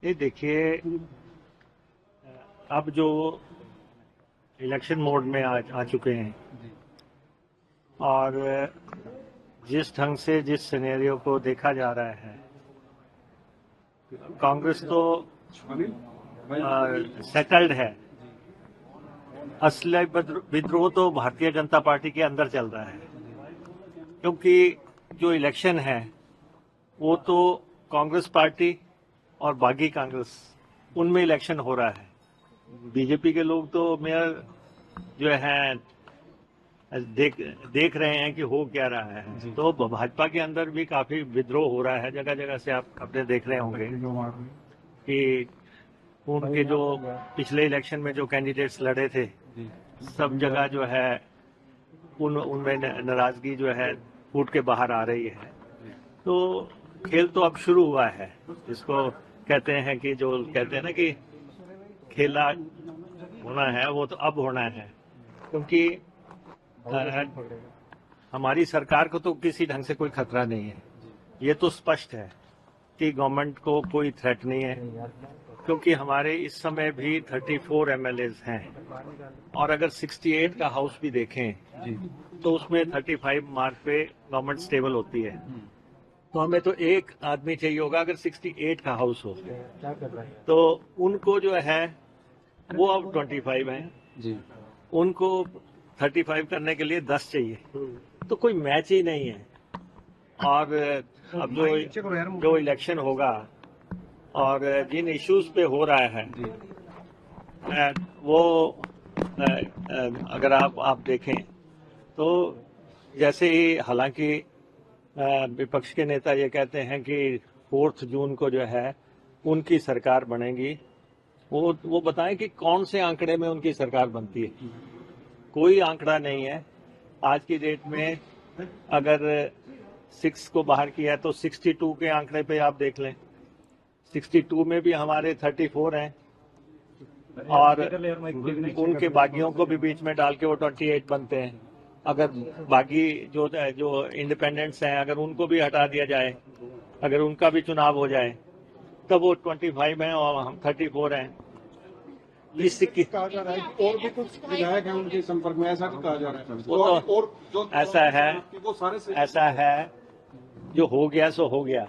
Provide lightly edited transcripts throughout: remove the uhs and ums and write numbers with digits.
ये देखिए, अब जो इलेक्शन मोड में आ चुके हैं और जिस ढंग से जिस सिनेरियो को देखा जा रहा है, कांग्रेस तो सेटल्ड है। असली विद्रोह तो भारतीय जनता पार्टी के अंदर चल रहा है, क्योंकि जो इलेक्शन है वो तो कांग्रेस पार्टी और बागी कांग्रेस उनमें इलेक्शन हो रहा है। बीजेपी के लोग तो मेयर जो है देख रहे हैं कि हो क्या रहा है। तो भाजपा के अंदर भी काफी विद्रोह हो रहा है। जगह जगह से आप अपने देख रहे होंगे कि उनके जो पिछले इलेक्शन में जो कैंडिडेट्स लड़े थे, सब जगह जो है उनमें नाराजगी जो है फूट के बाहर आ रही है। तो खेल तो अब शुरू हुआ है, जिसको कहते हैं कि जो कहते हैं ना कि खेला होना है वो तो अब होना है, क्योंकि हमारी सरकार को तो किसी ढंग से कोई खतरा नहीं है। ये तो स्पष्ट है कि गवर्नमेंट को कोई थ्रेट नहीं है, क्योंकि हमारे इस समय भी 34 एमएलएज हैं और अगर 68 का हाउस भी देखें तो उसमें 35 मार्क पे गवर्नमेंट स्टेबल होती है। तो हमें तो एक आदमी चाहिए होगा अगर 68 का हाउस हो, तो उनको जो है वो अब 25 हैं, उनको 35 करने के लिए 10 चाहिए, तो कोई मैच ही नहीं है। और अब जो इलेक्शन होगा और जिन इश्यूज पे हो रहा है वो अगर आप देखें तो जैसे ही, हालांकि विपक्ष के नेता ये कहते हैं कि 4 जून को जो है उनकी सरकार बनेगी, वो बताएं कि कौन से आंकड़े में उनकी सरकार बनती है। कोई आंकड़ा नहीं है आज की डेट में। अगर 6 को बाहर किया तो 62 के आंकड़े पे आप देख लें, 62 में भी हमारे 34 हैं और उनके बागियों को भी बीच में डाल के वो 28 बनते हैं। अगर बागी जो इंडिपेंडेंट्स हैं, अगर उनको भी हटा दिया जाए, अगर उनका भी चुनाव हो जाए, तब वो 25 हैं और हम 34 हैं। कहा जा रहा है कि और भी कुछ विधायक हैं उनके संपर्क में, ऐसा भी कहा जा रहा है। और जो ऐसा है जो हो गया सो हो गया।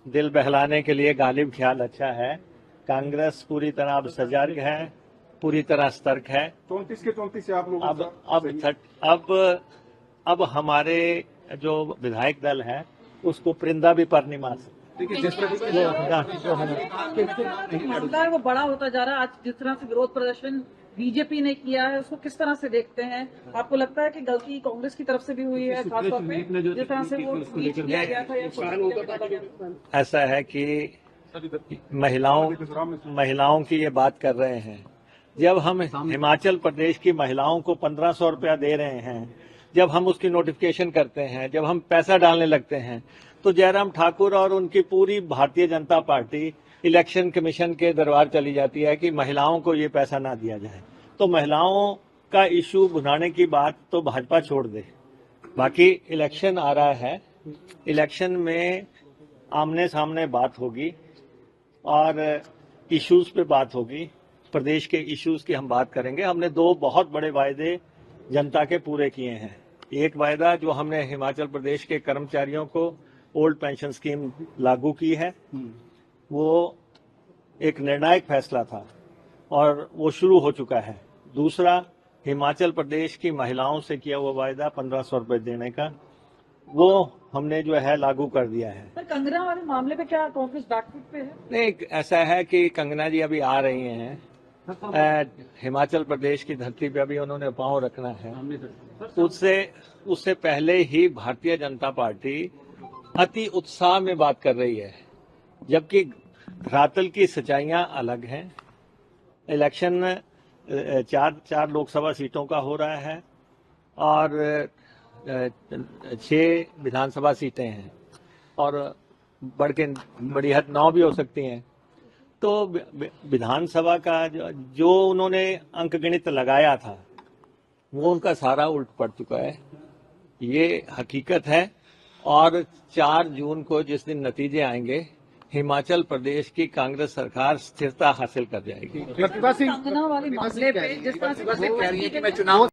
दिल बहलाने के लिए गालिब ख्याल अच्छा है। कांग्रेस पूरी तरह अब सजग है, पूरी तरह सतर्क है। 34 के 34 से आप लोग अब हमारे जो विधायक दल है उसको परिंदा भी पर नहीं मार सकते। मसला है वो बड़ा होता जा रहा है। आज जिस तरह से विरोध प्रदर्शन बीजेपी ने किया है उसको किस तरह से देखते हैं? आपको लगता है कि गलती कांग्रेस की तरफ से भी हुई है, खासतौर पे जिस तरह से वो ट्वीट किया गया था या ऐसा है कि महिलाओं की ये बात कर रहे हैं। जब हम हिमाचल प्रदेश की महिलाओं को 1500 रुपया दे रहे हैं, जब हम उसकी नोटिफिकेशन करते हैं, जब हम पैसा डालने लगते हैं, तो जयराम ठाकुर और उनकी पूरी Bharatiya Janata party election commission के दरबार चली जाती है कि महिलाओं को ये पैसा ना दिया जाए। तो महिलाओं का इश्यू बुझाने की बात तो भाजपा छोड़ दे। बाकी इलेक्शन आ रहा है, इलेक्शन में आमने सामने बात होगी और इश्यूज पे बात होगी। प्रदेश के इश्यूज की हम बात करेंगे। हमने 2 बहुत बड़े वायदे जनता के पूरे किए हैं। एक वायदा जो हमने हिमाचल प्रदेश के कर्मचारियों को ओल्ड पेंशन स्कीम लागू की है, वो एक निर्णायक फैसला था और वो शुरू हो चुका है। दूसरा, हिमाचल प्रदेश की महिलाओं से किया हुआ वायदा 1500 रुपए देने का, वो हमने जो है लागू कर दिया है। पर कंगना वाले मामले पे क्या कांग्रेस बैकफुट पे है? नहीं, ऐसा है कि कंगना जी अभी आ रही हैं, हिमाचल प्रदेश की धरती पे अभी उन्होंने पांव रखना है। उससे पहले ही भारतीय जनता पार्टी अति उत्साह में बात कर रही है, जबकि धरातल की सच्चाइयां अलग हैं। इलेक्शन 4 लोकसभा सीटों का हो रहा है और 6 विधानसभा सीटें हैं और बड़ी हद 9 भी हो सकती हैं। तो विधानसभा का जो उन्होंने अंकगणित लगाया था वो उनका सारा उल्ट पड़ चुका है, ये हकीकत है। और 4 जून को जिस दिन नतीजे आएंगे हिमाचल प्रदेश की कांग्रेस सरकार स्थिरता हासिल कर जाएगी। कंगना वाले मामले पे जिस तरह से कह रही है कि मैं चुनाव